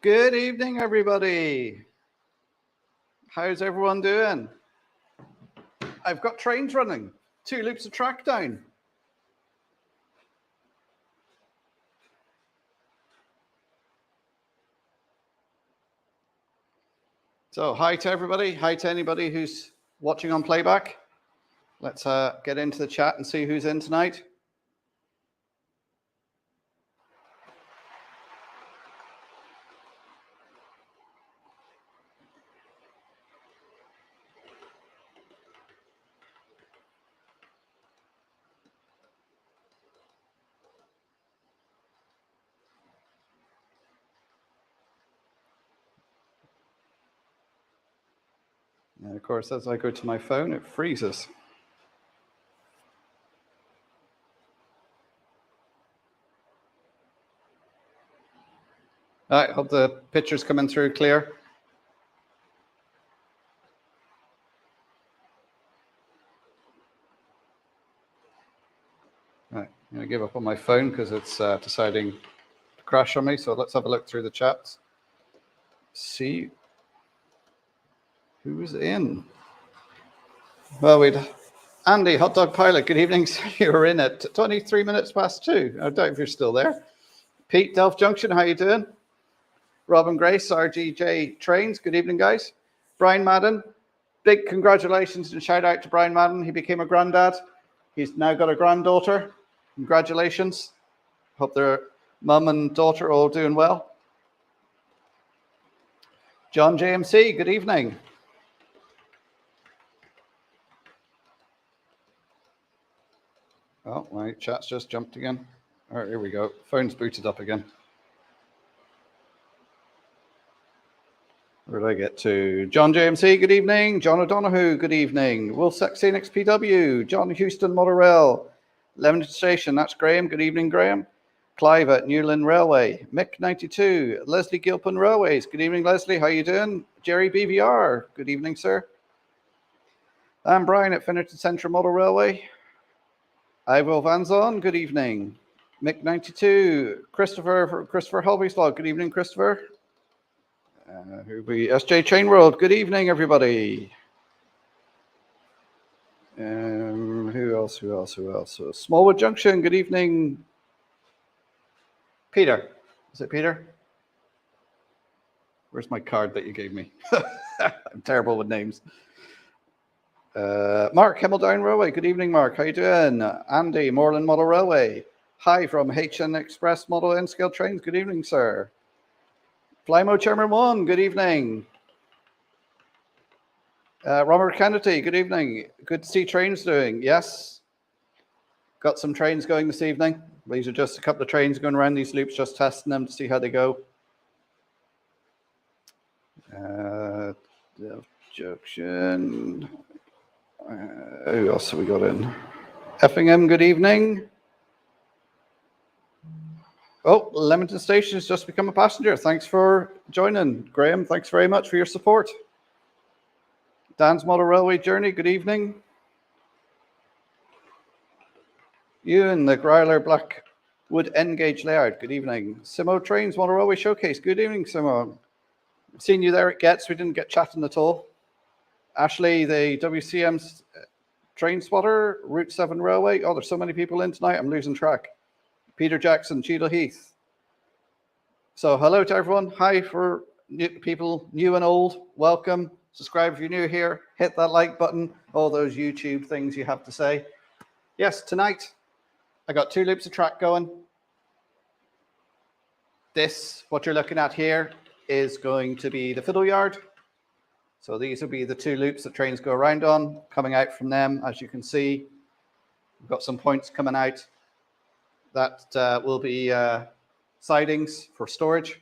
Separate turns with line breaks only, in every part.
Good evening, everybody. How's everyone doing? I've got trains running, 2 loops of track down. So hi to everybody. Hi to anybody who's watching on playback. Let's get into the chat and see who's in tonight. And of course, as I go to my phone, it freezes. All right, hope the picture's coming through clear. All right, I'm going to give up on my phone because it's deciding to crash on me. So let's have a look through the chats. See who's in. Well, we'd Andy, Hot Dog Pilot, good evening. You were in at 23 minutes past 2. I doubt if you're still there. Pete, Delft Junction, how you doing? Robin Grace, RGJ Trains, good evening, guys. Brian Madden, big congratulations and shout out to Brian Madden. He became a granddad. He's now got a granddaughter. Congratulations. Hope their mum and daughter are all doing well. John JMC, good evening. Oh, my chat's just jumped again. All right, here we go. Phone's booted up again. Where did I get to? John JMC, good evening. John O'Donoghue, good evening. Wolf Saxon XPW. John Houston Motorel. Leamington Station, that's Graham. Good evening, Graham. Clive at Newland Railway. Mick 92. Leslie Gilpin Railways. Good evening, Leslie. How you doing? Jerry BVR. Good evening, sir. I'm Brian at Finnerton Central Model Railway. Ivo Vanzon, good evening. Mick 92. Christopher Holbyslog. Good evening, Christopher. Who'll be SJ TrainWorld. Good evening, everybody. Who else? Smallwood Junction. Good evening, Peter. Is it Peter? Where's my card that you gave me? I'm terrible with names. Mark, Hemmeldown Railway. Good evening, Mark. How you doing? Andy, Moreland Model Railway. Hi from HN Express Model N-Scale Trains. Good evening, sir. Flymo Chairman 1, good evening. Robert Kennedy, good evening. Good to see trains doing. Yes. Got some trains going this evening. These are just a couple of trains going around these loops, just testing them to see how they go. Junction. Who else have we got in? Effingham, good evening. Oh, Leamington Station has just become a passenger. Thanks for joining, Graham. Thanks very much for your support. Dan's Model Railway Journey, good evening. Ewan, the Growler Blackwood N-Gauge Layout, good evening. Simo Trains Model Railway Showcase, good evening, Simo. Seen you there at Getz, we didn't get chatting at all. Ashley, the WCM train spotter, Route 7 Railway. Oh, there's so many people in tonight, I'm losing track. Peter Jackson, Cheadle Heath. So hello to everyone. Hi for people new and old. Welcome. Subscribe if you're new here. Hit that like button. All those YouTube things you have to say. Yes, tonight I got 2 loops of track going. This, what you're looking at here, is going to be the fiddle yard. So these will be the 2 loops that trains go around on. Coming out from them, as you can see, we've got some points coming out. That will be sidings for storage.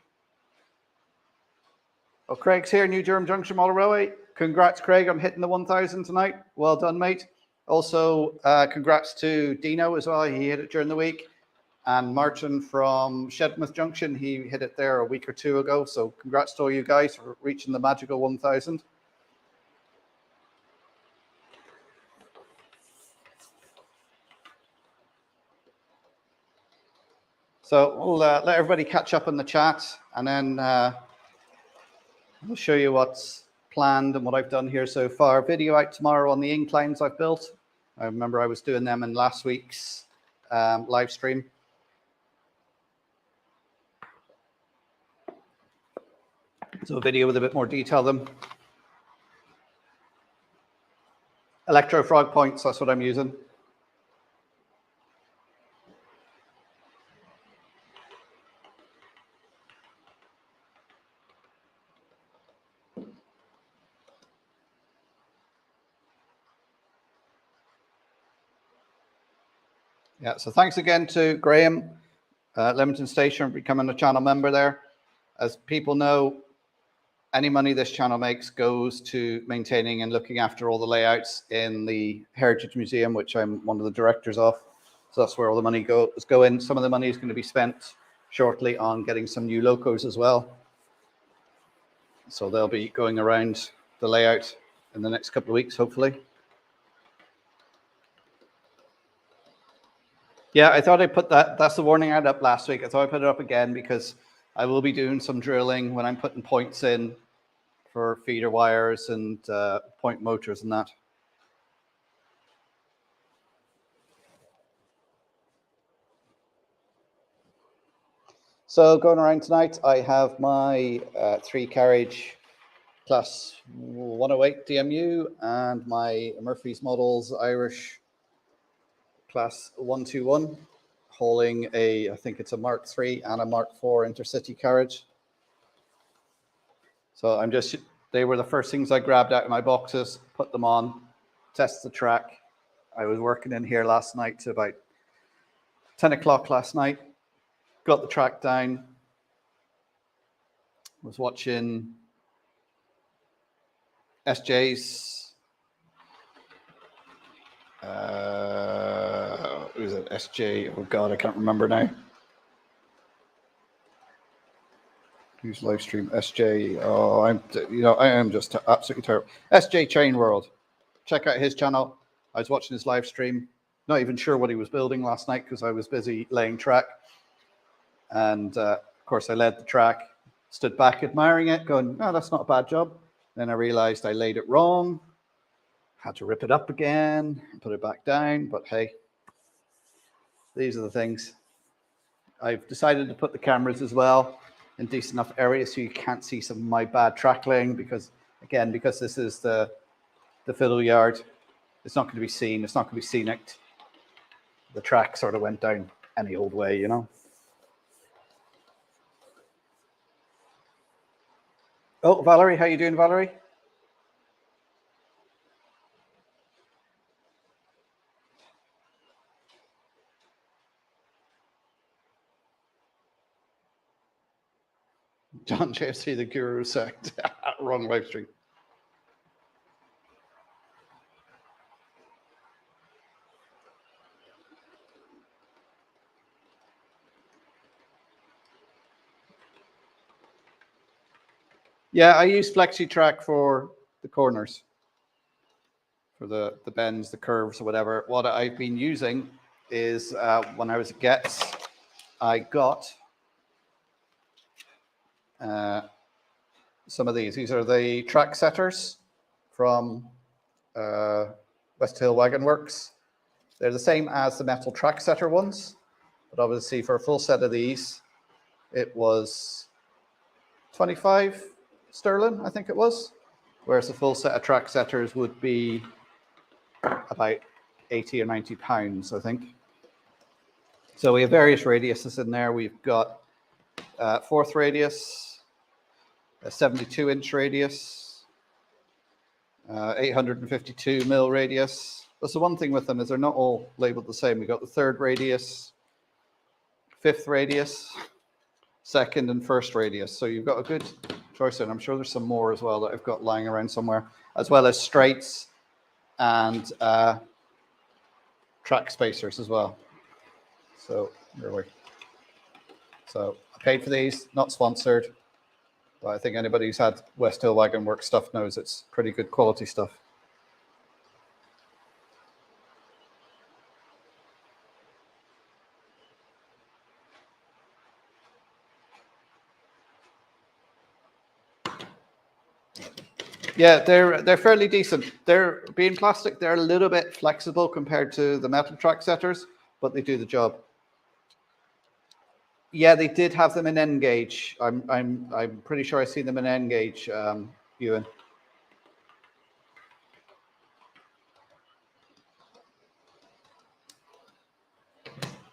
Oh, Craig's here, New Durham Junction Model Railway. Congrats, Craig, on hitting the 1,000 tonight. Well done, mate. Also, congrats to Dino as well. He hit it during the week. And Martin from Shedmouth Junction, he hit it there a week or 2 ago. So congrats to all you guys for reaching the magical 1,000. So we'll let everybody catch up in the chat, and then I'll show you what's planned and what I've done here so far. Video out tomorrow on the inclines I've built. I remember I was doing them in last week's live stream. So a video with a bit more detail them. Electro frog points, that's what I'm using. Yeah, so thanks again to Graham, Leamington Station, for becoming a channel member there. As people know, any money this channel makes goes to maintaining and looking after all the layouts in the Heritage Museum, which I'm one of the directors of. So that's where all the money is going. Some of the money is going to be spent shortly on getting some new locos as well. So they'll be going around the layout in the next couple of weeks, hopefully. Yeah, I thought I put that's the warning I had up last week. I thought I put it up again because I will be doing some drilling when I'm putting points in for feeder wires and point motors and that. So going around tonight, I have my 3-carriage Class 108 DMU and my Murphy's Models Irish Class 121, hauling I think it's a Mark III and a Mark IV intercity carriage. So they were the first things I grabbed out of my boxes, put them on, test the track. I was working in here last night to about 10 o'clock last night, got the track down, was watching SJ's, who's it, SJ, oh God, I can't remember now. Who's Livestream? SJ, oh, I am just absolutely terrible. SJ TrainWorld, check out his channel. I was watching his live stream, not even sure what he was building last night because I was busy laying track. And of course I led the track, stood back admiring it, going, no, that's not a bad job. Then I realized I laid it wrong, had to rip it up again, put it back down, but hey, these are the things. I've decided to put the cameras as well in decent enough areas so you can't see some of my bad track laying because, again, because this is the fiddle yard, it's not going to be seen, it's not going to be scenic. The track sort of went down any old way, you know. Oh, Valerie, how you doing, Valerie? John JFC, the guru sect. Wrong live stream. Yeah, I use FlexiTrack for the corners, for the bends, the curves, or whatever. What I've been using is when I was at Getz, I got some of these. These are the track setters from West Hill Wagon Works. They're the same as the metal track setter ones, but obviously for a full set of these, it was 25 sterling, I think it was, whereas a full set of track setters would be about 80 or 90 pounds, I think. So we have various radiuses in there. We've got 4th radius, a 72-inch radius, 852 mil radius. That's the one thing with them is they're not all labeled the same. We've got the 3rd radius, 5th radius, 2nd and 1st radius. So you've got a good choice, and I'm sure there's some more as well that I've got lying around somewhere, as well as straights and track spacers as well. So here we. So I paid for these, not sponsored, but I think anybody who's had West Hill Wagon Works stuff knows it's pretty good quality stuff. Yeah, they're fairly decent. They're being plastic. They're a little bit flexible compared to the metal track setters, but they do the job. Yeah, they did have them in N gauge. I'm pretty sure I seen them in N gauge, Ewan.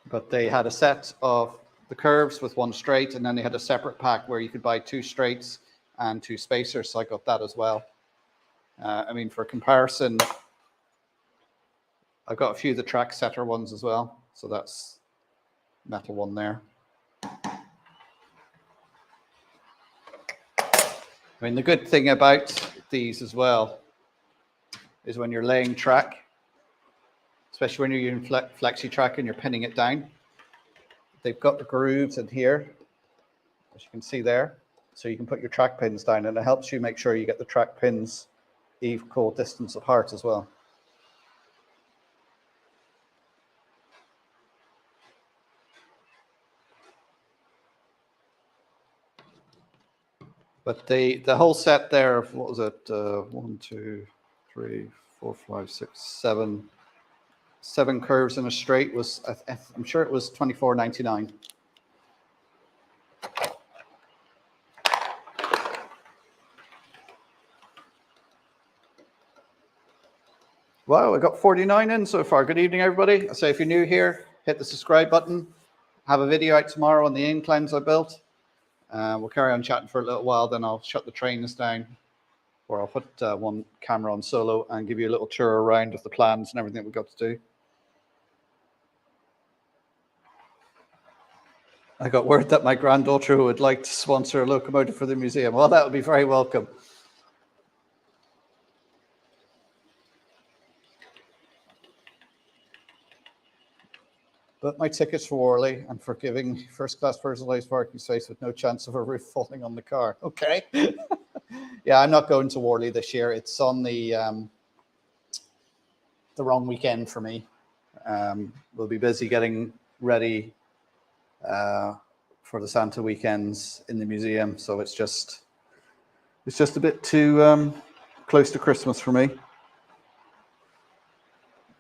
But they had a set of the curves with one straight, and then they had a separate pack where you could buy 2 straights and 2 spacers. So I got that as well. I mean, for comparison, I've got a few of the track setter ones as well. So that's metal one there. I mean, the good thing about these as well is when you're laying track, especially when you're using flexi track and you're pinning it down, they've got the grooves in here, as you can see there. So you can put your track pins down, and it helps you make sure you get the track pins equal distance apart as well. But the whole set there of, what was it, 1, 2, 3, 4, 5, 6, 7 curves in a straight was, I'm sure it was $24.99. Wow, I got 49 in so far. Good evening, everybody. So if you're new here, hit the subscribe button. Have a video out tomorrow on the inclines I built. We'll carry on chatting for a little while, then I'll shut the trainers down, or I'll put one camera on solo and give you a little tour around of the plans and everything we've got to do. I got word that my granddaughter would like to sponsor a locomotive for the museum. Well, that would be very welcome. But my tickets for Worley and for giving first-class personalized parking space with no chance of a roof falling on the car. Okay. Yeah, I'm not going to Worley this year. It's on the wrong weekend for me. We'll be busy getting ready for the Santa weekends in the museum, so it's just a bit too close to Christmas for me.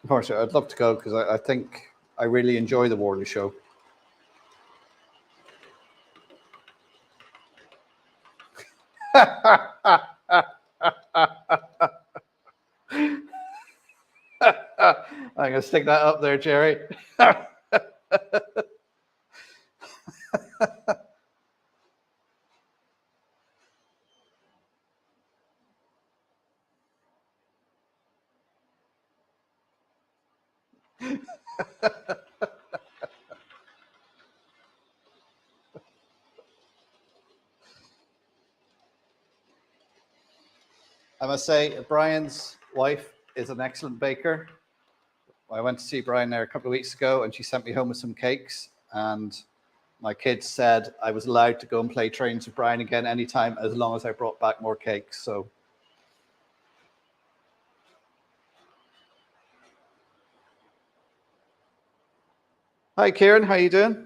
Unfortunately, I'd love to go because I think I really enjoy the Worley show. I'm going to stick that up there, Jerry. I must say, Brian's wife is an excellent baker. I went to see Brian there a couple of weeks ago, and she sent me home with some cakes. And my kids said I was allowed to go and play trains with Brian again anytime, as long as I brought back more cakes. So, hi, Kieran. How you doing?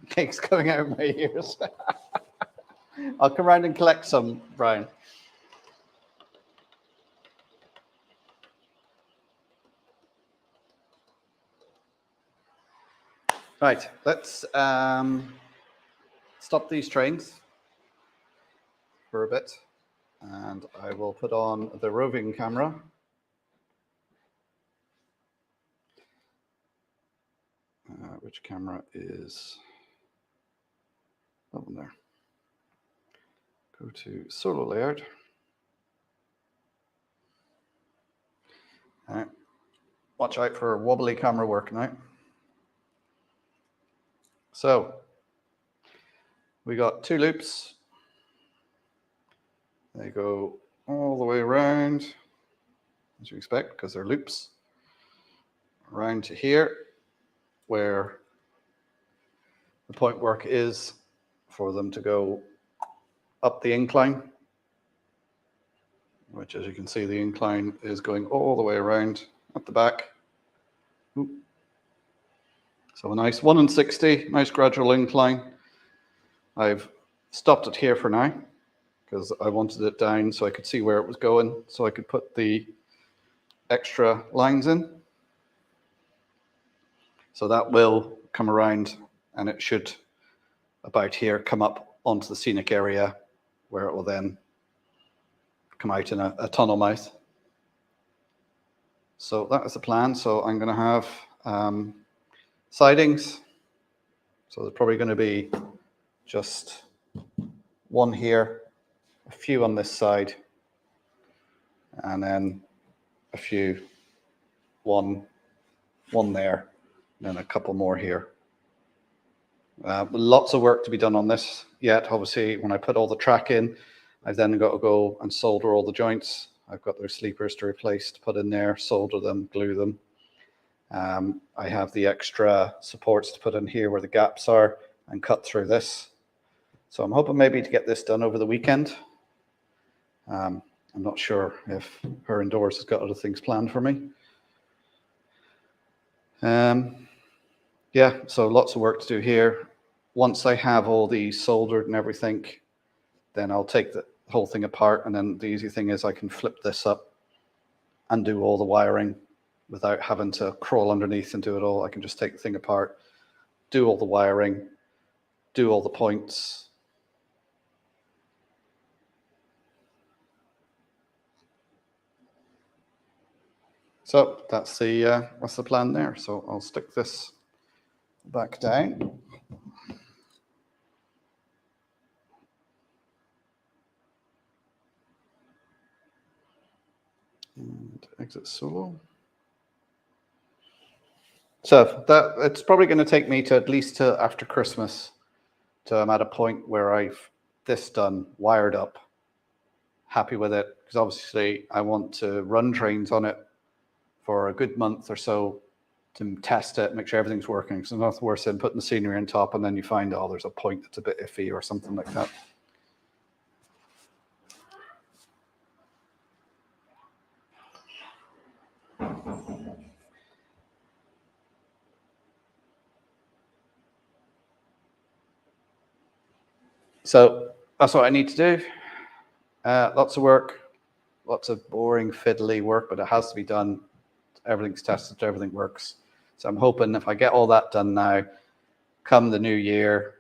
Cakes coming out of my ears. I'll come around and collect some, Brian. Right, let's stop these trains for a bit, and I will put on the roving camera. Which camera is that one there? Go to solo layout. All right. Watch out for wobbly camera work now. So we got 2 loops. They go all the way around, as you expect, because they're loops, around to here, where the point work is for them to go up the incline, which, as you can see, the incline is going all the way around at the back. Oop. So a nice 1 in 60, nice gradual incline. I've stopped it here for now because I wanted it down so I could see where it was going, so I could put the extra lines in. So that will come around, and it should, about here, come up onto the scenic area where it will then come out in a tunnel mouth. So that is the plan. So I'm going to have sidings. So there's probably going to be just 1 here, a few on this side, and then a few, one there, and then a couple more here. Lots of work to be done on this yet. Obviously, when I put all the track in, I've then got to go and solder all the joints. I've got those sleepers to replace, to put in there, solder them, glue them. I have the extra supports to put in here where the gaps are and cut through this. So I'm hoping maybe to get this done over the weekend. I'm not sure if her indoors has got other things planned for me. Yeah, so lots of work to do here. Once I have all these soldered and everything, then I'll take the whole thing apart, and then the easy thing is I can flip this up and do all the wiring without having to crawl underneath and do it all. I can just take the thing apart, do all the wiring, do all the points. So that's the plan there. So I'll stick this back down. And exit solo. So that it's probably going to take me to at least to after Christmas to I'm at a point where I've this done, wired up, happy with it, because obviously I want to run trains on it for a good month or so to test it, make sure everything's working. So nothing worse than putting the scenery on top and then you find, oh, there's a point that's a bit iffy or something like that. So that's what I need to do. Lots of work, lots of boring, fiddly work, but it has to be done. Everything's tested, everything works. So I'm hoping if I get all that done now, come the new year,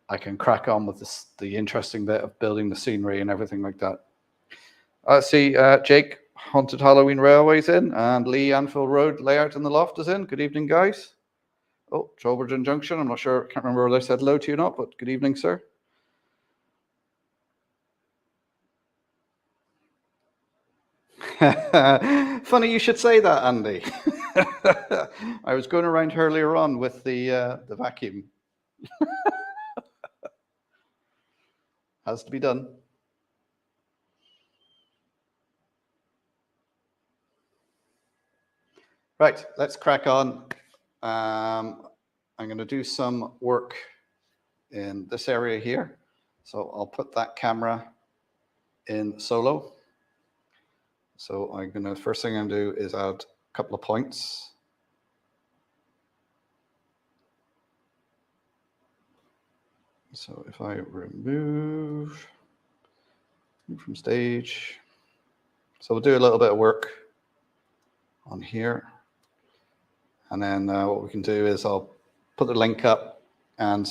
I can crack on with this, the interesting bit of building the scenery and everything like that. I see Jake, Haunted Halloween Railways in, and Lee Anfield Road Layout in the Loft is in. Good evening, guys. Oh, Troberton Junction. I'm not sure, can't remember whether I said hello to you or not, but good evening, sir. Funny you should say that, Andy. I was going around earlier on with the vacuum. Has to be done. Right, let's crack on. I'm going to do some work in this area here. So I'll put that camera in solo. So I'm going to, first thing I'm going to do is add a couple of points. So if I remove from stage, so we'll do a little bit of work on here. And then what we can do is I'll put the link up, and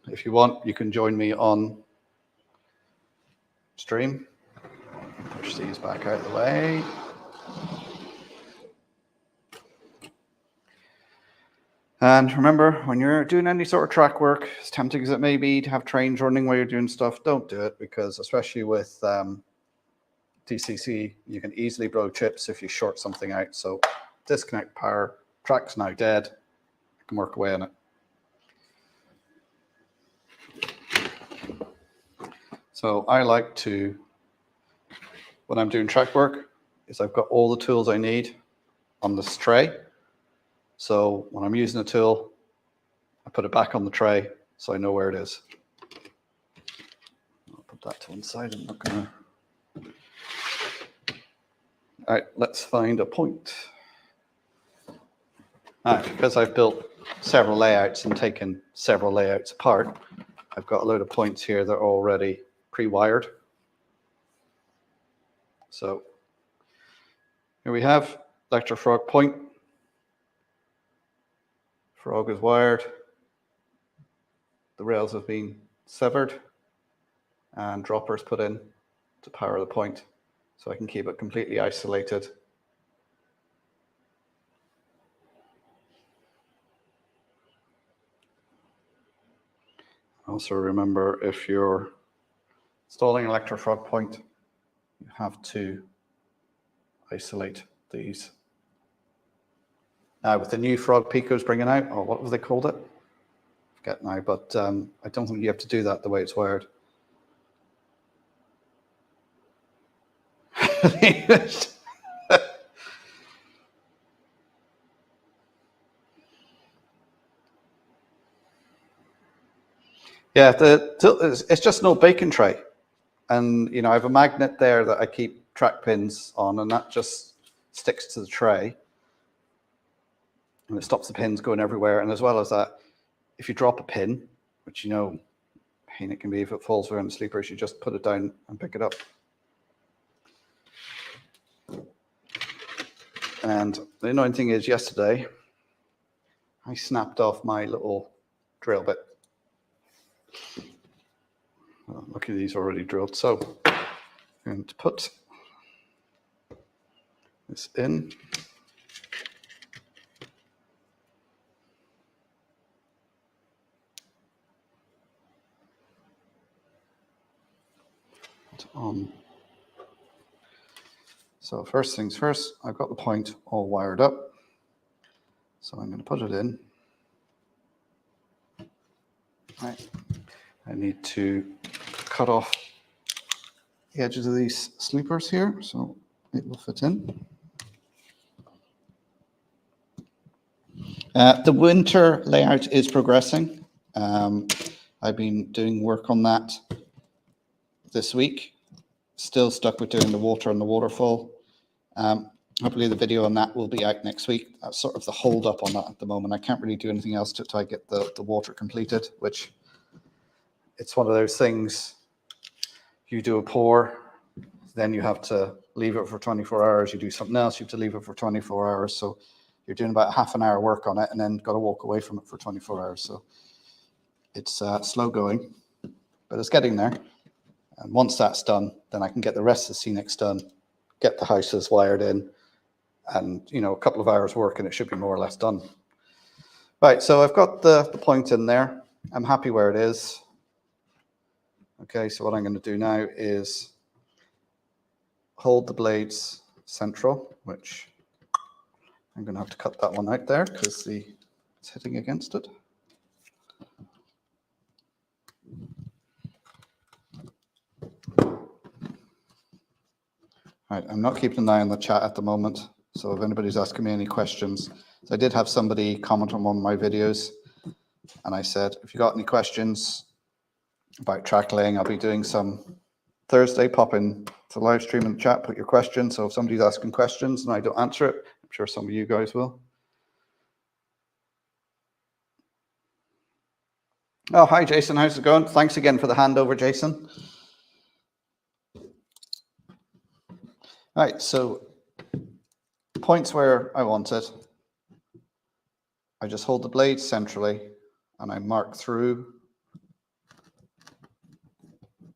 if you want, you can join me on stream. Push these back out of the way. And remember, when you're doing any sort of track work, as tempting as it may be to have trains running while you're doing stuff, don't do it, because especially with DCC, you can easily blow chips if you short something out. So disconnect power, track's now dead. I can work away on it. So I like to, when I'm doing track work, is I've got all the tools I need on this tray. So when I'm using a tool, I put it back on the tray so I know where it is. I'll put that to one side. I'm not gonna. All right, let's find a point. All right, because I've built several layouts and taken several layouts apart, I've got a load of points here that are already pre-wired. So here we have electric frog point. Frog is wired. The rails have been severed and droppers put in to power the point, so I can keep it completely isolated. Also remember, if you're installing an electric frog point, you have to isolate these. Now with the new frog picos bringing out, or what have they called it? I forget now, but I don't think you have to do that the way it's wired. Yeah, it's just no bacon tray. And, you know, I have a magnet there that I keep track pins on, and that just sticks to the tray. And it stops the pins going everywhere. And as well as that, if you drop a pin, which you know, pain it can be if it falls around the sleepers, you just put it down and pick it up. And the annoying thing is, yesterday, I snapped off my little drill bit. Well, lucky these are already drilled. So I'm going to put this in. On. So first things first, I've got the point all wired up. So I'm going to put it in. Right. I need to cut off the edges of these sleepers here so it will fit in. The winter layout is progressing. I've been doing work on that this week. Still stuck with doing the water and the waterfall. Hopefully the video on that will be out next week. That's sort of the hold up on that at the moment. I can't really do anything else to try to get the water completed, which it's one of those things. You do a pour, then you have to leave it for 24 hours. You do something else, you have to leave it for 24 hours. So you're doing about half an hour work on it and then got to walk away from it for 24 hours. So it's slow going, but it's getting there. And once that's done, then I can get the rest of the scenics done, get the houses wired in, and, you know, a couple of hours work and it should be more or less done. Right, so I've got the point in there. I'm happy where it is. Okay, so what I'm going to do now is hold the blades central, which I'm going to have to cut that one out there because it's hitting against it. All right, I'm not keeping an eye on the chat at the moment, so if anybody's asking me any questions, so I did have somebody comment on one of my videos, and I said, if you got any questions about track laying, I'll be doing some Thursday. Pop in to live stream in the chat, put your questions. So if somebody's asking questions and I don't answer it, I'm sure some of you guys will. Oh, hi, Jason. How's it going? Thanks again for the handover, Jason. All right, so points where I want it. I just hold the blade centrally and I mark through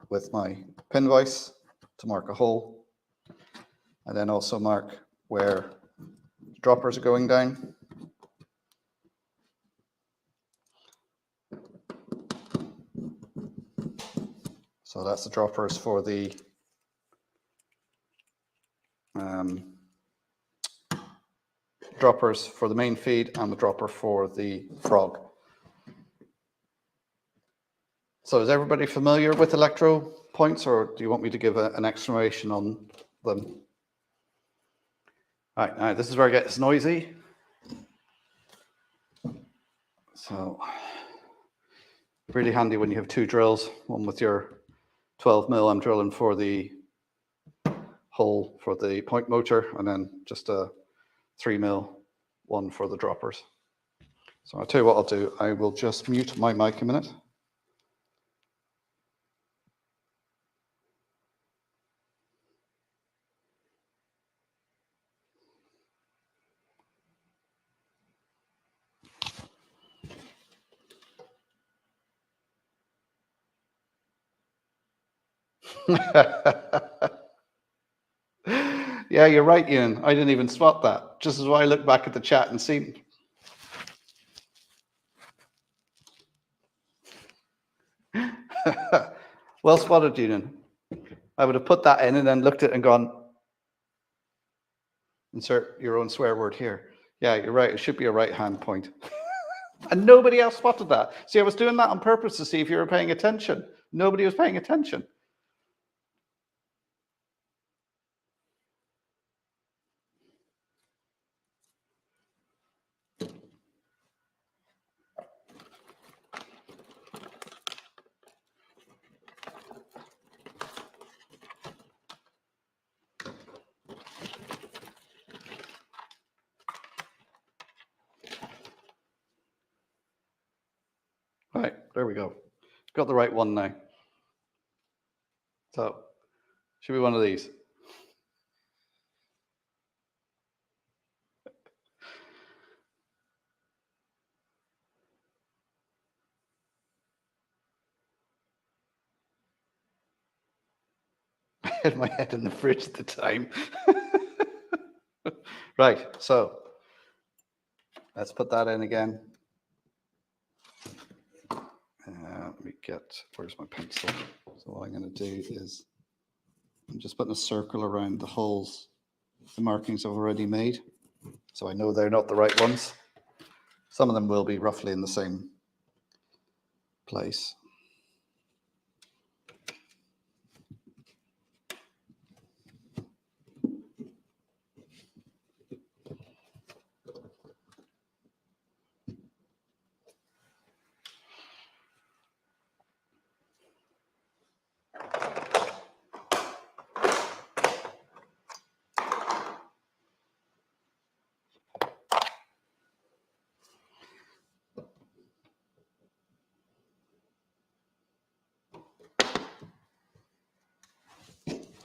with my pin vise to mark a hole, and then also mark where droppers are going down. So that's the droppers for the droppers for the main feed and the dropper for the frog. So is everybody familiar with electro points, or do you want me to give an explanation on them? All right, now this is where it gets noisy. So really handy when you have two drills, one with your 12 mil, I'm drilling for the hole for the point motor, and then just a 3 mil one for the droppers. So I'll tell you what I'll do. I will just mute my mic a minute. Yeah, you're right, Ian. I didn't even spot that. Just as why I look back at the chat and see. Well spotted, Ian. I would have put that in and then looked at it and gone, insert your own swear word here. Yeah, you're right. It should be a right-hand point. And nobody else spotted that. See, I was doing that on purpose to see if you were paying attention. Nobody was paying attention. Right, there we go. Got the right one now. So, should be one of these. I had my head in the fridge at the time. Right, so let's put that in again. Let me get, where's my pencil? So what I'm going to do is, I'm just putting a circle around the holes, the markings I've already made. So I know they're not the right ones. Some of them will be roughly in the same place.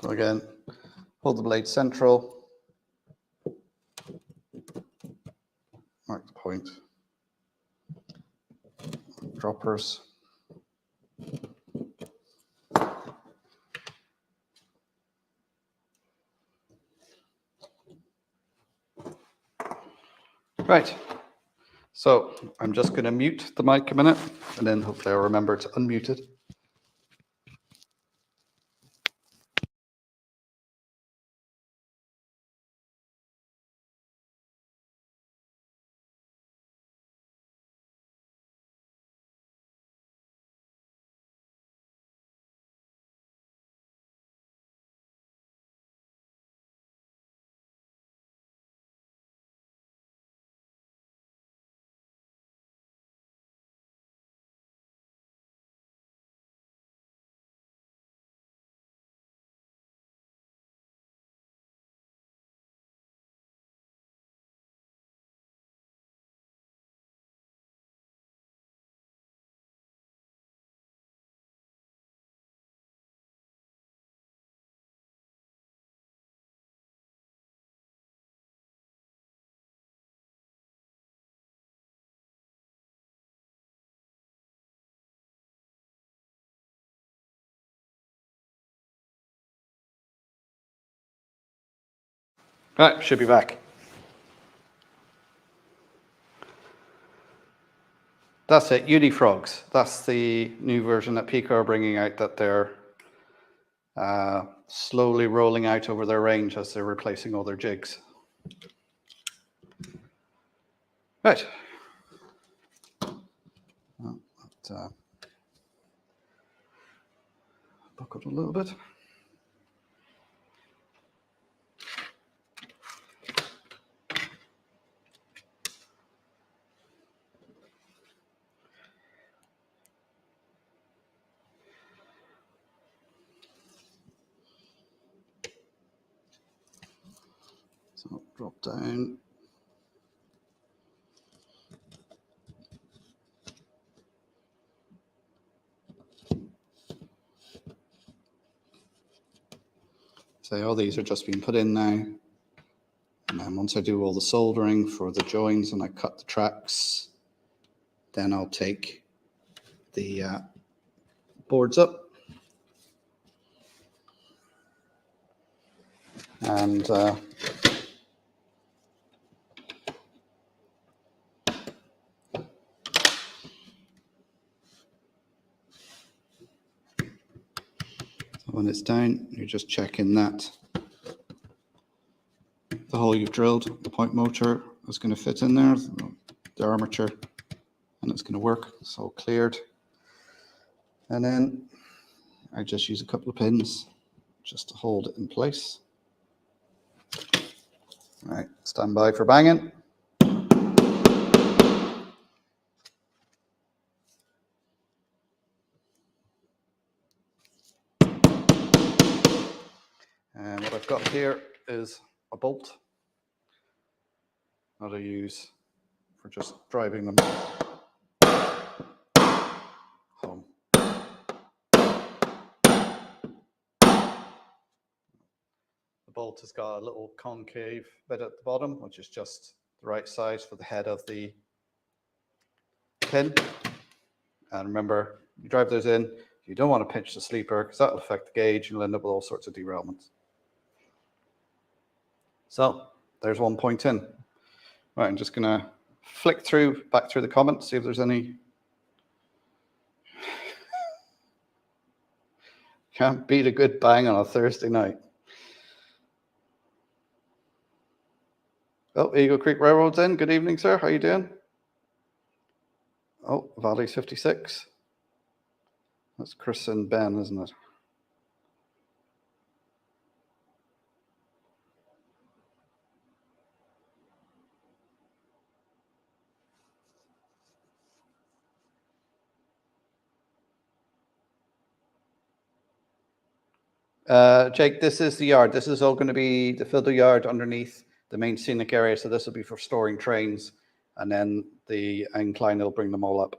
So again, hold the blade central, mark the point, droppers. Right, so I'm just going to mute the mic a minute, and then hopefully I'll remember to unmute it. Right, should be back. That's it, Unifrogs. That's the new version that Pico are bringing out that they're slowly rolling out over their range as they're replacing all their jigs. Right. Well, that buckled a little bit. So drop down. So all these are just being put in now. And then once I do all the soldering for the joins and I cut the tracks, then I'll take the boards up. And when it's down, you're just checking that the hole you've drilled, the point motor is going to fit in there, the armature, and it's going to work. It's all cleared. And then I just use a couple of pins just to hold it in place. All right, stand by for banging. And what I've got here is a bolt that I use for just driving them home. The bolt has got a little concave bit at the bottom, which is just the right size for the head of the pin. And remember, you drive those in, you don't want to pinch the sleeper because that will affect the gauge and you'll end up with all sorts of derailments. So there's one point in. Right, I'm just going to flick back through the comments, see if there's any. Can't beat a good bang on a Thursday night. Oh, Eagle Creek Railroad's in. Good evening, sir. How you doing? Oh, Valley's 56. That's Chris and Ben, isn't it? Jake, this is the yard. This is all going to be the fiddle yard underneath the main scenic area. So this will be for storing trains, and then the incline will bring them all up.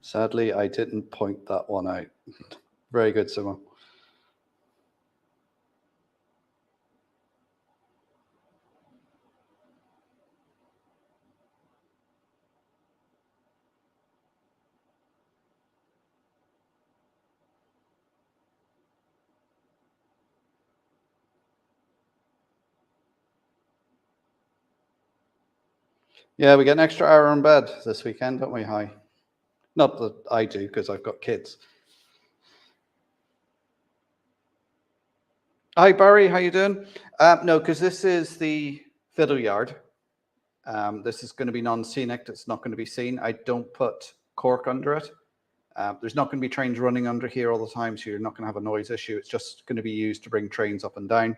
Sadly, I didn't point that one out. Very good, Simon. Yeah, we get an extra hour in bed this weekend, don't we? Hi. Not that I do, because I've got kids. Hi, Barry. How you doing? No, because this is the fiddle yard. This is going to be non-scenic. It's not going to be seen. I don't put cork under it. There's not going to be trains running under here all the time, so you're not going to have a noise issue. It's just going to be used to bring trains up and down.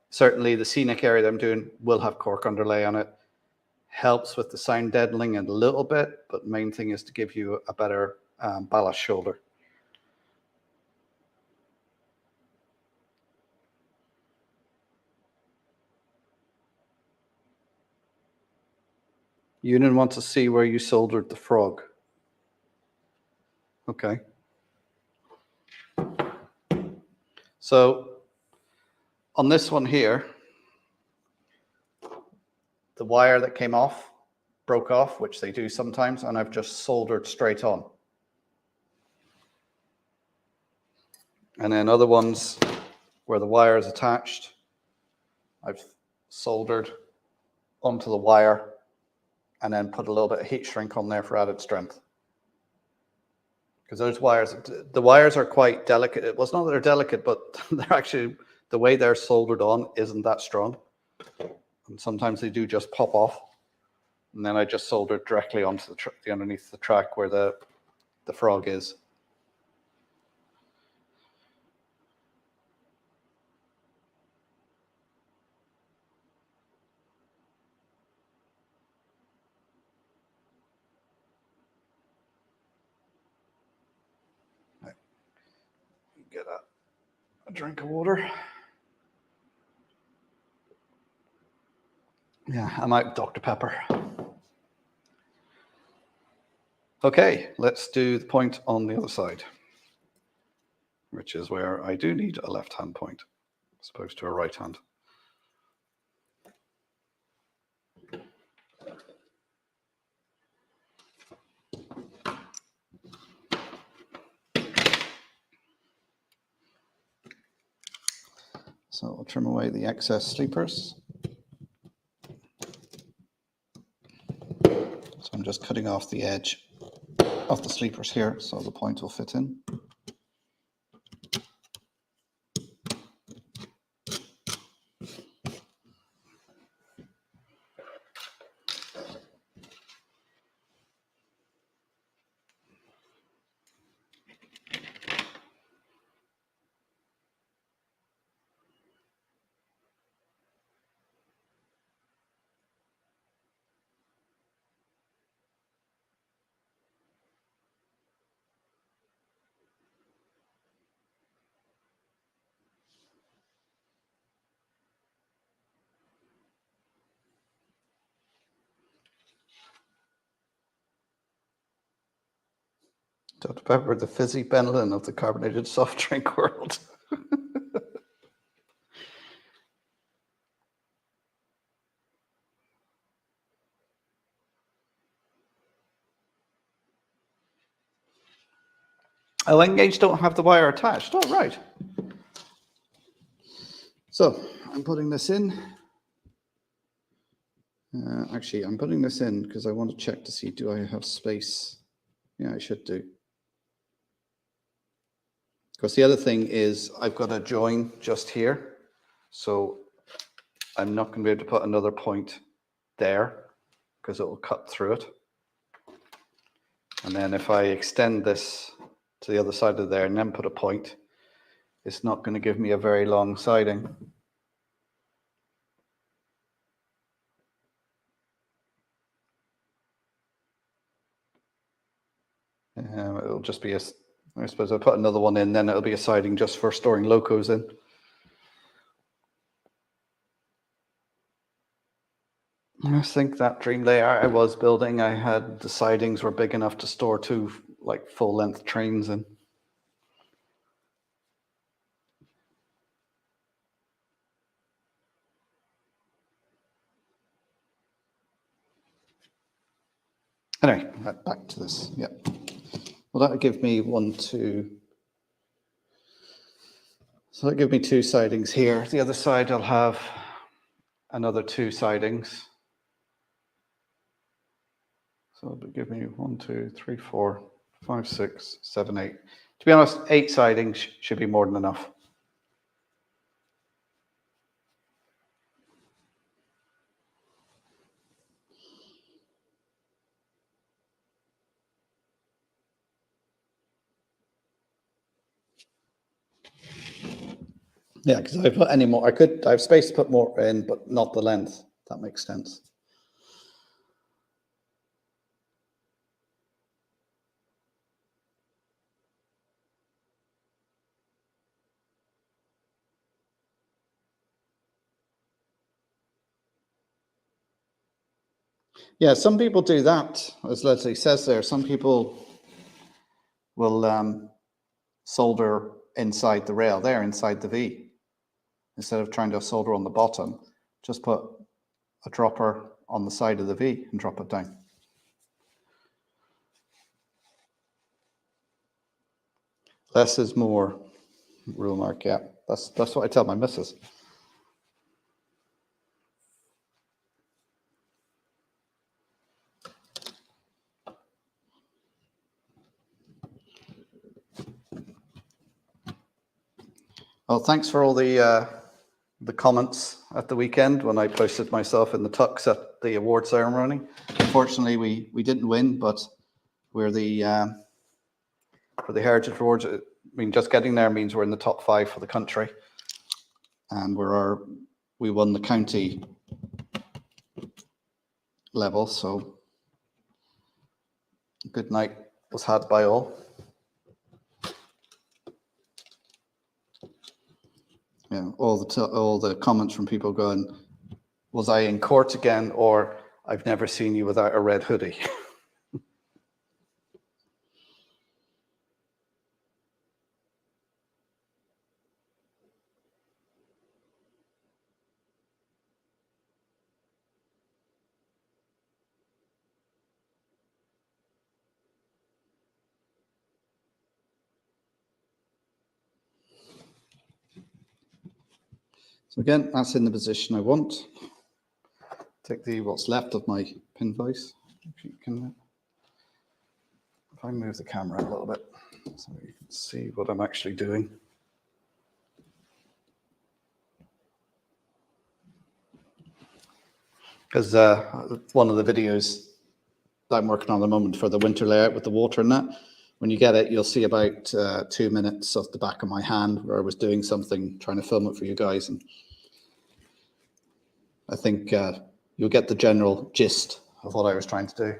Certainly, the scenic area that I'm doing will have cork underlay on it. Helps with the sound deadening a little bit, but the main thing is to give you a better ballast shoulder. You didn't want to see where you soldered the frog. Okay. So on this one here, the wire that came off broke off, which they do sometimes, and I've just soldered straight on. And then other ones where the wire is attached, I've soldered onto the wire and then put a little bit of heat shrink on there for added strength. Because those wires, the wires are quite delicate. It was not that they're delicate, but they're actually, the way they're soldered on isn't that strong. And sometimes they do just pop off. And then I just solder it directly onto the underneath the track where the frog is. Get a drink of water. Yeah, I'm out Dr. Pepper. Okay, let's do the point on the other side, which is where I do need a left-hand point as opposed to a right hand. So I'll trim away the excess sleepers. So I'm just cutting off the edge of the sleepers here so the point will fit in. Dr. Pepper, the fizzy Benylin of the carbonated soft drink world. Oh, Engage don't have the wire attached. Oh, right. So I'm putting this in. Actually, I'm putting this in because I want to check to see, do I have space? Yeah, I should do. Because the other thing is I've got a join just here. So I'm not going to be able to put another point there because it will cut through it. And then if I extend this to the other side of there and then put a point, it's not going to give me a very long siding. It'll just be I suppose I'll put another one in, then it'll be a siding just for storing locos in. I think that dream layout I was building, I had the sidings were big enough to store 2 like full length trains in. Anyway, back to this. Yeah. Well, that'll give me 1, 2. So that'll give me 2 sidings here. The other side I'll have another 2 sidings. So it'll give me 1, 2, 3, 4, 5, 6, 7, 8. To be honest, 8 sidings should be more than enough. Yeah, because if I put any more, I have space to put more in, but not the length. That makes sense. Yeah, some people do that, as Leslie says there. Some people will solder inside the rail there, inside the V. Instead of trying to solder on the bottom, just put a dropper on the side of the V and drop it down. Less is more, rule mark, yeah. That's what I tell my missus. Well, thanks for all the comments at the weekend when I posted myself in the tux at the award ceremony. Unfortunately, we didn't win, but we're the for the Heritage Awards. I mean, just getting there means we're in the top 5 for the country, and we won the county level. So a good night was had by all. Yeah, all the comments from people going, was I in court again, or I've never seen you without a red hoodie. So again, that's in the position I want. Take what's left of my pin vise. If I move the camera a little bit so you can see what I'm actually doing. Because one of the videos that I'm working on at the moment for the winter layout with the water and that, when you get it, you'll see about 2 minutes of the back of my hand where I was doing something, trying to film it for you guys. And I think you'll get the general gist of what I was trying to do.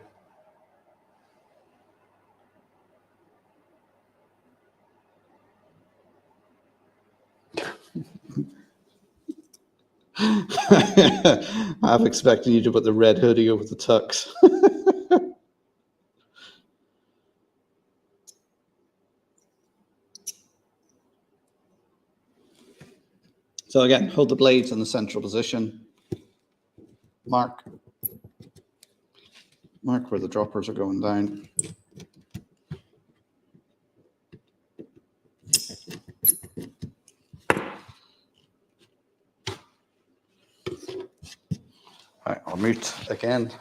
I'm expecting you to put the red hoodie over the tux. So again, hold the blades in the central position. Mark where the droppers are going down. All right, I'll mute again.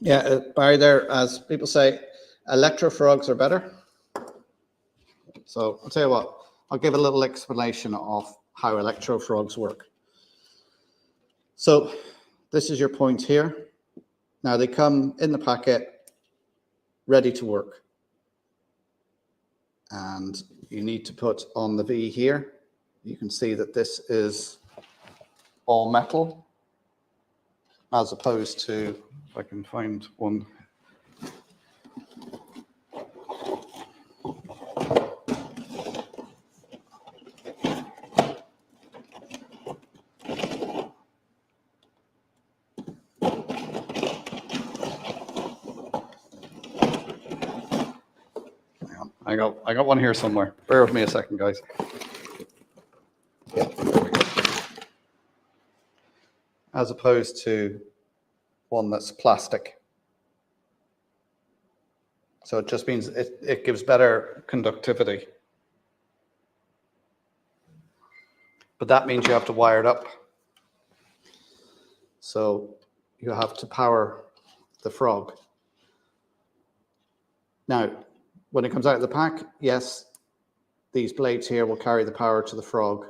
Yeah, Barry, there, as people say, electro frogs are better. So I'll tell you what, I'll give a little explanation of how electro frogs work. So this is your point here. Now they come in the packet, ready to work. And you need to put on the V here. You can see that this is all metal, as opposed to, if I can find one. I got one here somewhere. Bear with me a second, guys. Yeah, there we go. As opposed to one that's plastic. So it just means it gives better conductivity. But that means you have to wire it up. So you have to power the frog. Now, when it comes out of the pack, yes, these blades here will carry the power to the frog.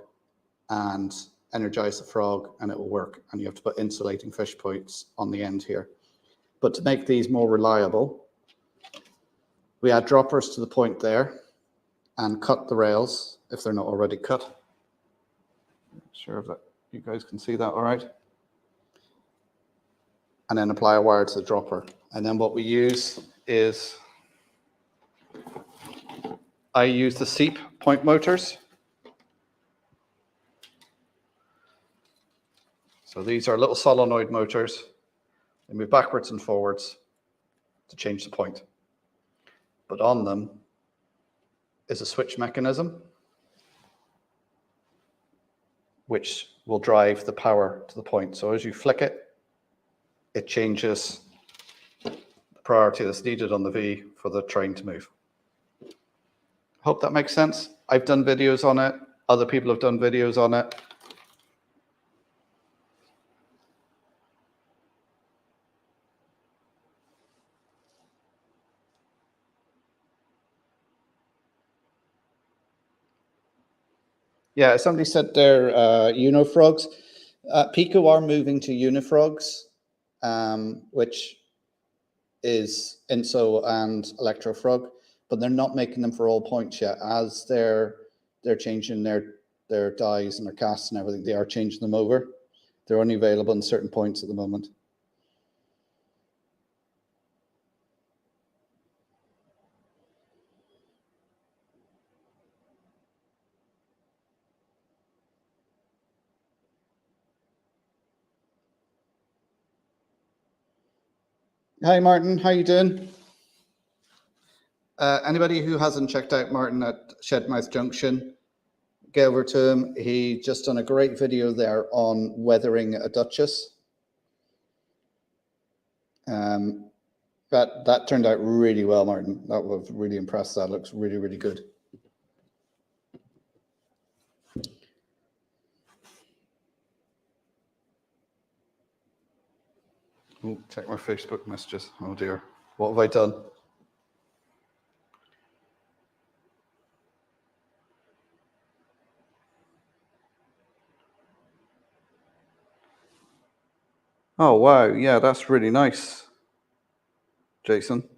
and energize the frog, and it will work. And you have to put insulating fish points on the end here. But to make these more reliable, we add droppers to the point there and cut the rails if they're not already cut. Not sure that you guys can see that all right. And then apply a wire to the dropper. And then what we use is, I use the seep point motors. So these are little solenoid motors. They move backwards and forwards to change the point. But on them is a switch mechanism which will drive the power to the point. So as you flick it, it changes the priority that's needed on the V for the train to move. Hope that makes sense. I've done videos on it. Other people have done videos on it. Yeah, somebody said they're unifrogs. Pico are moving to unifrogs, which is Inso and Electrofrog, but they're not making them for all points yet. As they're changing their dies and their casts and everything, they are changing them over. They're only available in certain points at the moment. Hi, Martin. How you doing? Anybody who hasn't checked out Martin at Shedmouth Junction, get over to him. He just done a great video there on weathering a Duchess. That turned out really well, Martin. That was really impressed. That looks really, really good. Oh, check my Facebook messages. Oh dear. What have I done? Oh, wow. Yeah, that's really nice, Jason.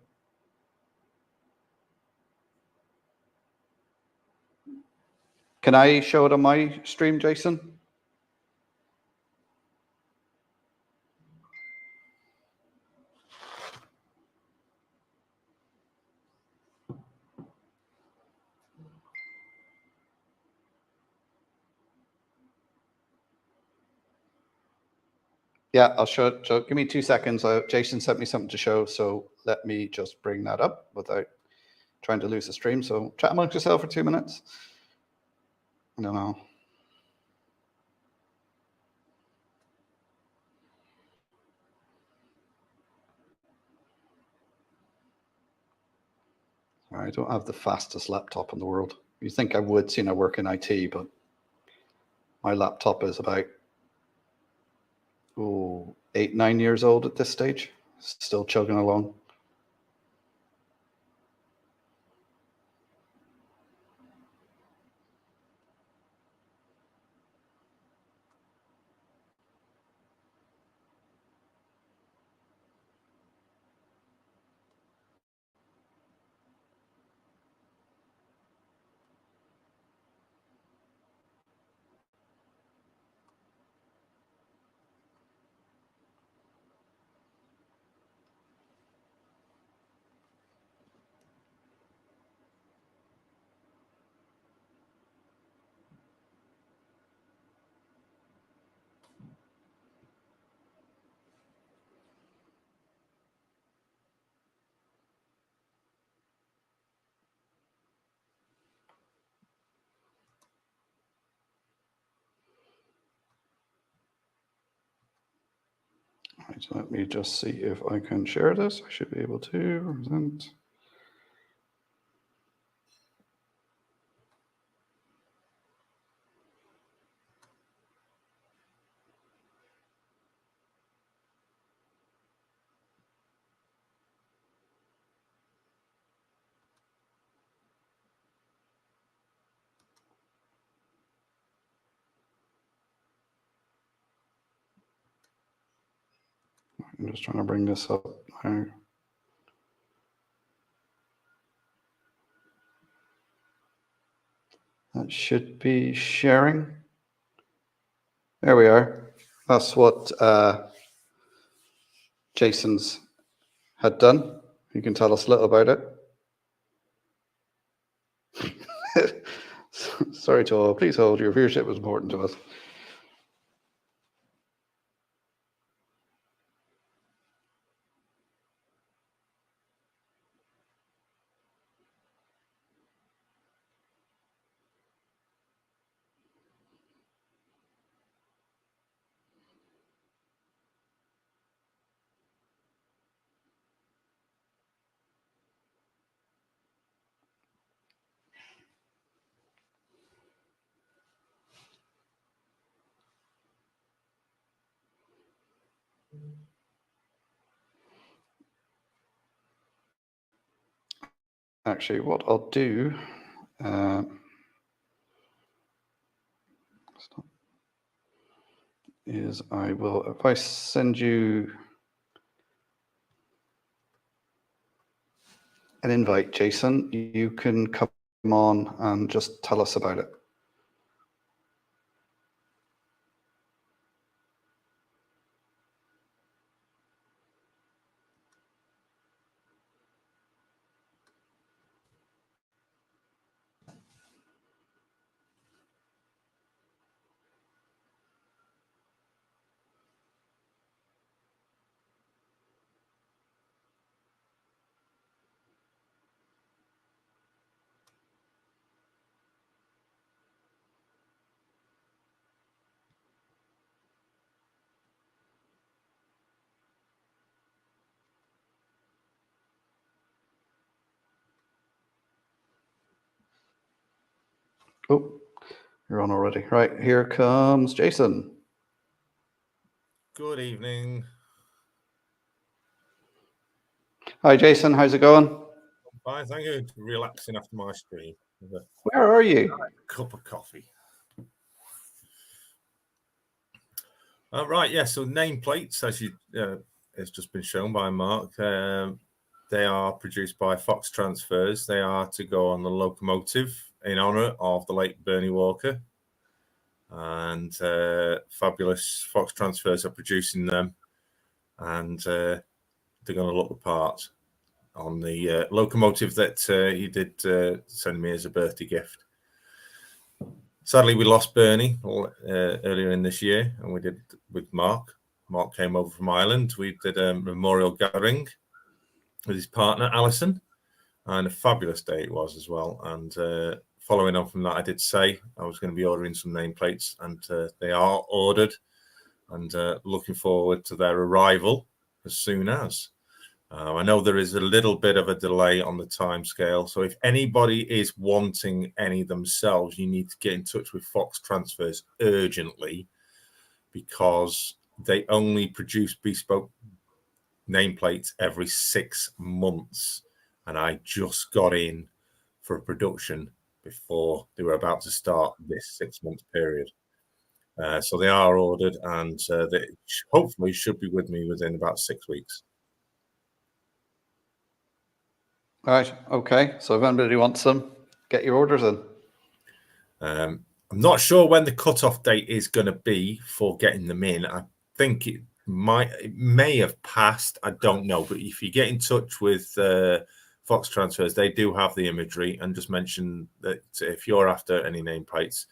Can I show it on my stream, Jason? Yeah, I'll show it. So give me 2 seconds. Jason sent me something to show, so let me just bring that up without trying to lose the stream. So chat amongst yourself for 2 minutes. I don't know. I don't have the fastest laptop in the world. You think I would, seeing I work in IT, but my laptop is about 8, 9 years old at this stage, still chugging along. Right, so let me just see if I can share this. I should be able to present. I'm just trying to bring this up now. That should be sharing. There we are. That's what Jason's had done. You can tell us a little about it. Sorry to all. Please hold. Your viewership was important to us. Actually, what I'll do is I will, if I send you an invite, Jason, you can come on and just tell us about it. Oh, you're on already. Right, here comes Jason.
Good evening.
Hi, Jason. How's it going?
Fine, thank you. Relaxing after my stream.
Where are you?
Cup of coffee. Right, yeah. So nameplates, as you it's just been shown by Mark. They are produced by Fox Transfers. They are to go on the locomotive in honour of the late Bernie Walker. And fabulous Fox Transfers are producing them, and they're going to look the part on the locomotive that he did send me as a birthday gift. Sadly, we lost Bernie earlier in this year, and we did with Mark. Mark came over from Ireland. We did a memorial gathering with his partner, Alison, and a fabulous day it was as well. And following on from that, I did say I was going to be ordering some nameplates, and they are ordered, and looking forward to their arrival as soon as. I know there is a little bit of a delay on the time scale, so if anybody is wanting any themselves, you need to get in touch with Fox Transfers urgently, because they only produce bespoke nameplates every 6 months, and I just got in for a production before they were about to start this 6 month period. So they are ordered, and they hopefully should be with me within about 6 weeks.
All right. Okay. So if anybody wants them, get your orders in.
I'm not sure when the cutoff date is going to be for getting them in. I think it may have passed. I don't know. But if you get in touch with Fox Transfers, they do have the imagery, and just mention that if you're after any nameplates,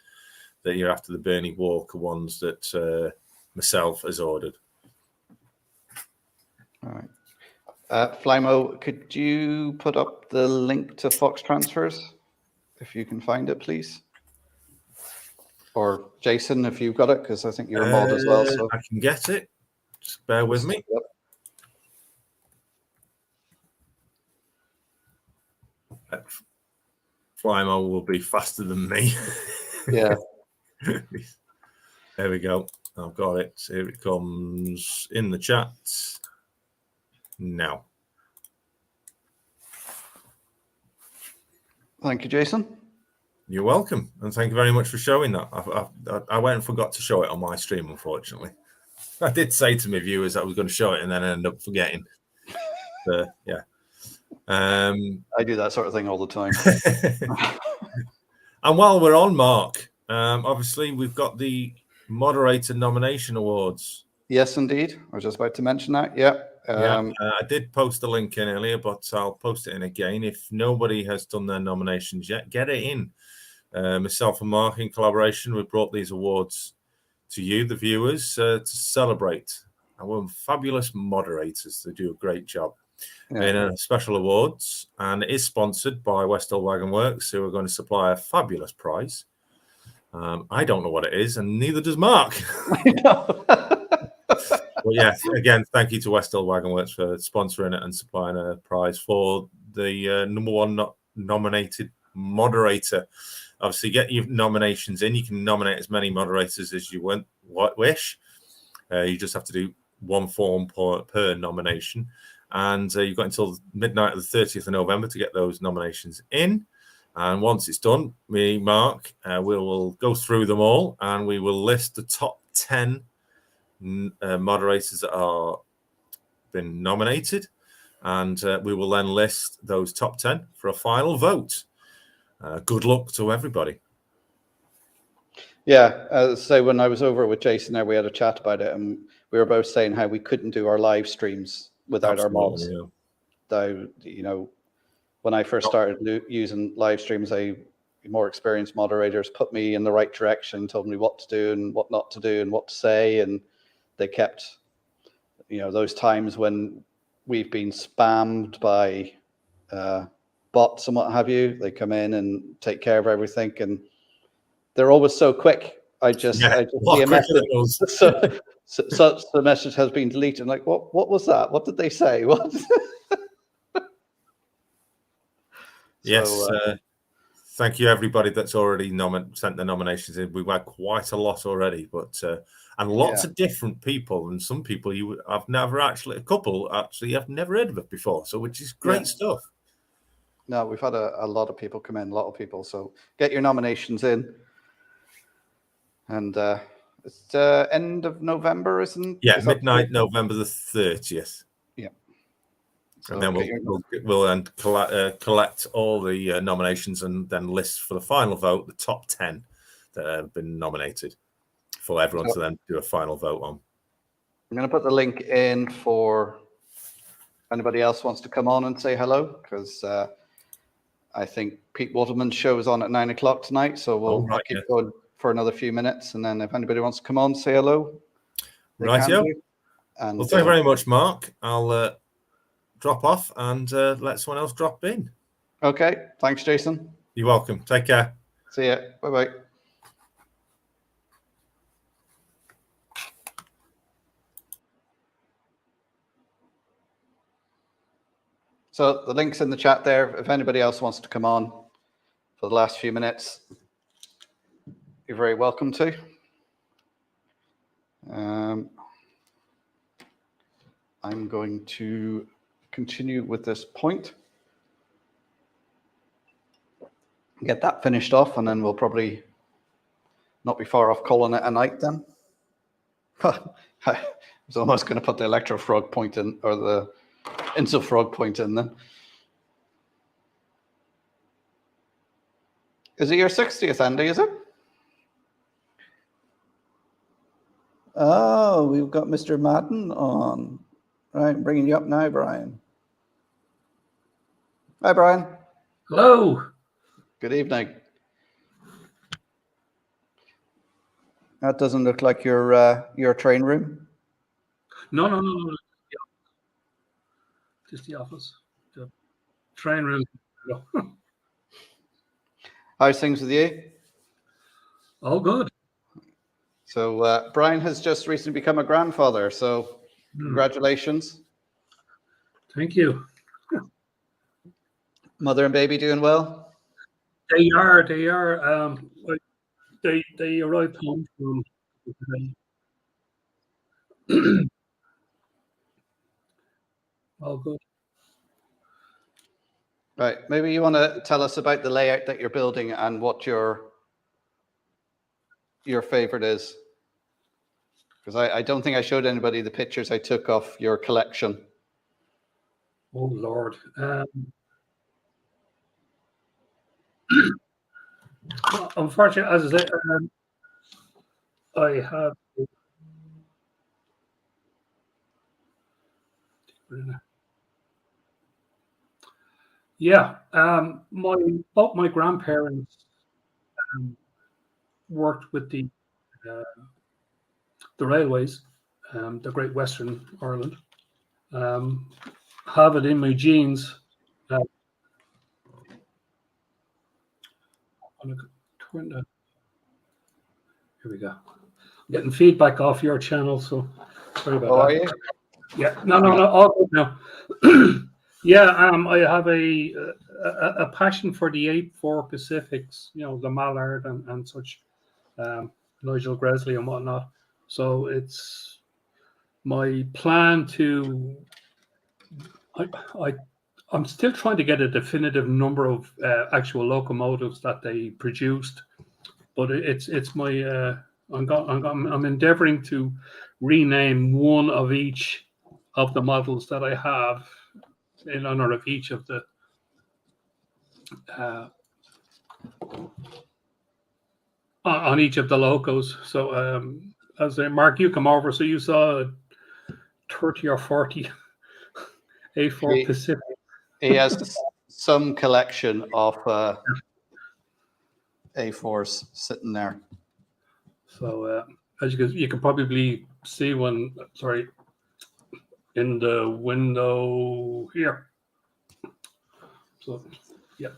that you're after the Bernie Walker ones that myself has ordered.
All right. Flymo, could you put up the link to Fox Transfers, if you can find it, please? Or Jason, if you've got it, because I think you're a mod as well. So
I can get it. Just bear with me. Flymo will be faster than me.
Yeah.
There we go. I've got it. Here it comes in the chat now.
Thank you, Jason.
You're welcome, and thank you very much for showing that. I went and forgot to show it on my stream, unfortunately. I did say to my viewers that I was going to show it and then I ended up forgetting. Yeah.
I do that sort of thing all the time.
And while we're on, Mark, obviously we've got the Moderator Nomination Awards.
Yes, indeed. I was just about to mention that. Yeah.
I did post the link in earlier, but I'll post it in again. If nobody has done their nominations yet, get it in. Myself and Mark, in collaboration, we brought these awards to you, the viewers, to celebrate our fabulous moderators. They do a great job. In special awards, and it is sponsored by Westall Wagon Works, who are going to supply a fabulous prize. I don't know what it is, and neither does Mark. Well, yes, again, thank you to Westall Wagon Works for sponsoring it and supplying a prize for the number one nominated moderator. Obviously, get your nominations in. You can nominate as many moderators as you wish. You just have to do one form per nomination. And you've got until midnight of the 30th of November to get those nominations in. And once it's done, me, Mark, we will go through them all and we will list the top 10 moderators that are been nominated. And we will then list those top 10 for a final vote. Good luck to everybody.
Yeah, so when I was over with Jason there, we had a chat about it, and we were both saying how we couldn't do our live streams without our mods.
Yeah.
So, when I first started using live streams, more experienced moderators put me in the right direction, told me what to do and what not to do and what to say, and they kept, those times when we've been spammed by bots and what have you. They come in and take care of everything, and they're always so quick. I just see a message. So the message has been deleted. I'm like, what was that? What did they say? What?
Yes. Thank you, everybody that's already sent their nominations in. We've had quite a lot already, and lots of different people, and some people I've never actually I've never heard of it before. So, which is great stuff.
No, we've had a lot of people come in, a lot of people. So get your nominations in. And it's end of November, isn't?
Yeah, midnight, November the 30th.
Yeah. So
and then we'll then collect all the nominations and then list for the final vote the top 10 that have been nominated for everyone to then do a final vote on.
I'm going to put the link in for anybody else wants to come on and say hello, because I think Pete Waterman's show is on at 9 o'clock tonight, so we'll keep going for another few minutes, and then if anybody wants to come on, say hello.
Rightio. Well, thank you very much, Mark. I'll drop off and let someone else drop in.
Okay. Thanks, Jason.
You're welcome. Take care.
See ya. Bye-bye. So the link's in the chat there. If anybody else wants to come on for the last few minutes, you're very welcome to. I'm going to continue with this point, get that finished off, and then we'll probably not be far off calling it a night then. I was almost going to put the electro-frog point in, or the Insul-frog point in then. Is it your 60th, Andy, is it? Oh, we've got Mr. Madden on. Right, I'm bringing you up now, Brian. Hi, Brian.
Hello.
Good evening. That doesn't look like your train room.
No. Just the office. The train room.
How's things with you?
All good.
So Brian has just recently become a grandfather, so congratulations.
Thank you.
Mother and baby doing well?
They are. They arrived home from all good.
Right. Maybe you want to tell us about the layout that you're building and what your favorite is. Because I don't think I showed anybody the pictures I took of your collection.
Oh Lord. Unfortunately, as I say, I have. Yeah, both my grandparents worked with the railways, the Great Western Ireland. Have it in my genes. I'm gonna turn that. Here we go. I'm getting feedback off your channel, so sorry about
Oh,
that.
are you?
Yeah, no, all good now. Yeah, I have a passion for the 8-4 Pacifics, the Mallard and such, Nigel Gresley and whatnot. So it's my plan to. I'm still trying to get a definitive number of actual locomotives that they produced, but it's my. I'm endeavoring to rename one of each of the models that I have in honor of each of the on each of the locos. So as Mark, you come over, so you saw 30 or 40 A4 Pacific.
He has some collection of A4s sitting there.
So as you can probably see one, sorry, in the window here. So yeah.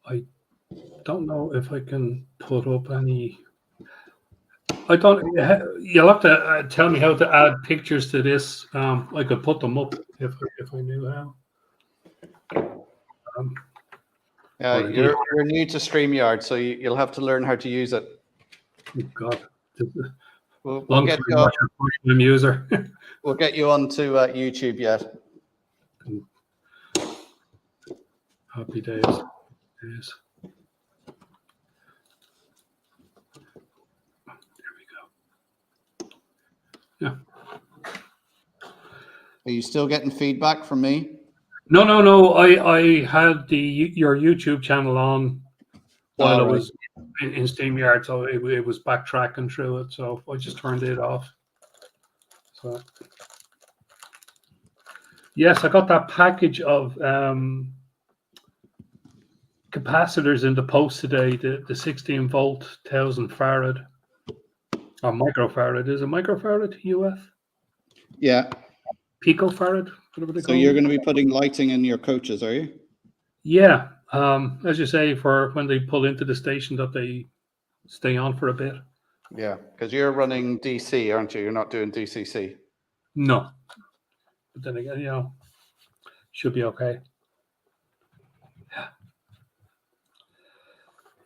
I don't know if I can put up any. I don't. You'll have to tell me how to add pictures to this. I could put them up if I knew how.
You're new to StreamYard, so you'll have to learn how to use it.
Oh God,
We'll get you
on, user.
We'll get you onto YouTube yet.
Happy days. There we go. Yeah.
Are you still getting feedback from me?
No. I had your YouTube channel on while I was in StreamYard, so it was backtracking through it. So I just turned it off. So yes, I got that package of capacitors in the post today. The 16 volt 1000 farad or microfarad. Is it microfarad UF?
Yeah.
Picofarad.
So you're going to be putting lighting in your coaches, are you?
Yeah. As you say, for when they pull into the station, that they stay on for a bit.
Yeah, because you're running DC, aren't you? You're not doing DCC.
No. But then again, should be okay.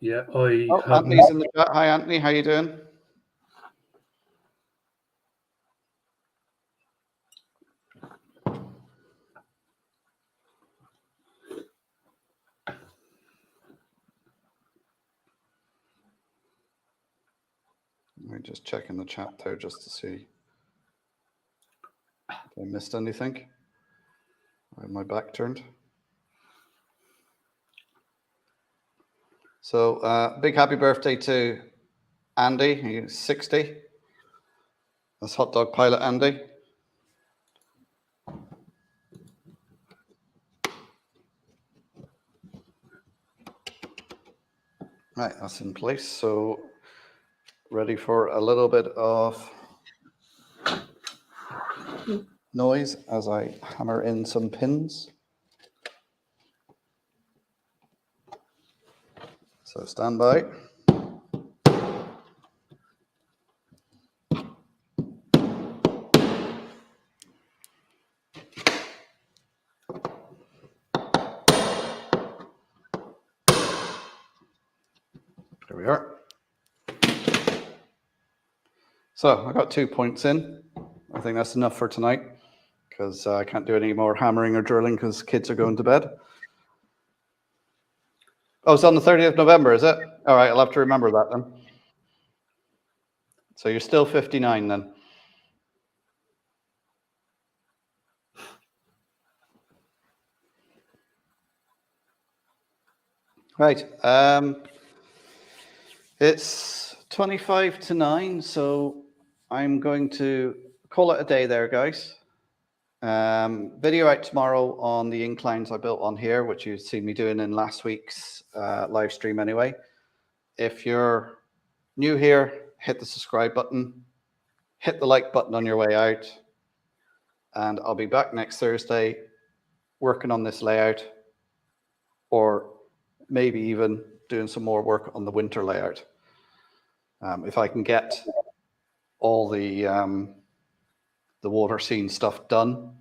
Yeah.
Anthony's in the chat. Hi, Anthony. How you doing? We're just checking the chat there just to see if I missed anything. I have my back turned. So big happy birthday to Andy. He's 60. That's Hot Dog Pilot Andy. Right, that's in place. So ready for a little bit of noise as I hammer in some pins. So stand by. There we are. So I got 2 points in. I think that's enough for tonight because I can't do any more hammering or drilling because kids are going to bed. Oh, it's on the 30th of November, is it? All right, I'll have to remember that then. So you're still 59 then. Right. It's 25 to 9, so I'm going to call it a day there, guys. Video out tomorrow on the inclines I built on here, which you've seen me doing in last week's live stream anyway. If you're new here, hit the subscribe button, hit the like button on your way out, and I'll be back next Thursday working on this layout, or maybe even doing some more work on the winter layout. If I can get all the water scene stuff done,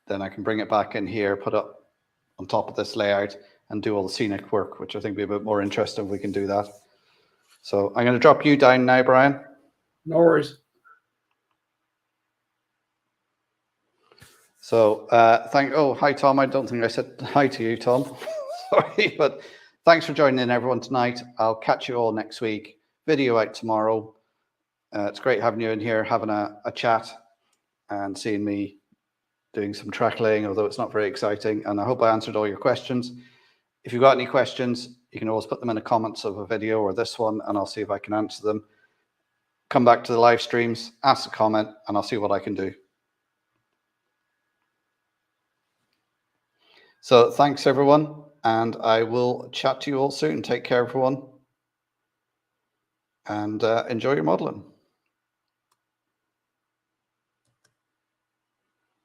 then I can bring it back in here, put up on top of this layout, and do all the scenic work, which I think will be a bit more interesting if we can do that. So I'm going to drop you down now, Brian.
No worries.
So hi, Tom. I don't think I said hi to you, Tom. Sorry, but thanks for joining in, everyone, tonight. I'll catch you all next week. Video out tomorrow. It's great having you in here, having a chat and seeing me doing some track laying, although it's not very exciting. And I hope I answered all your questions. If you've got any questions, you can always put them in the comments of a video or this one, and I'll see if I can answer them. Come back to the live streams, ask a comment, and I'll see what I can do. So thanks, everyone, and I will chat to you all soon. Take care, everyone, and enjoy your modeling.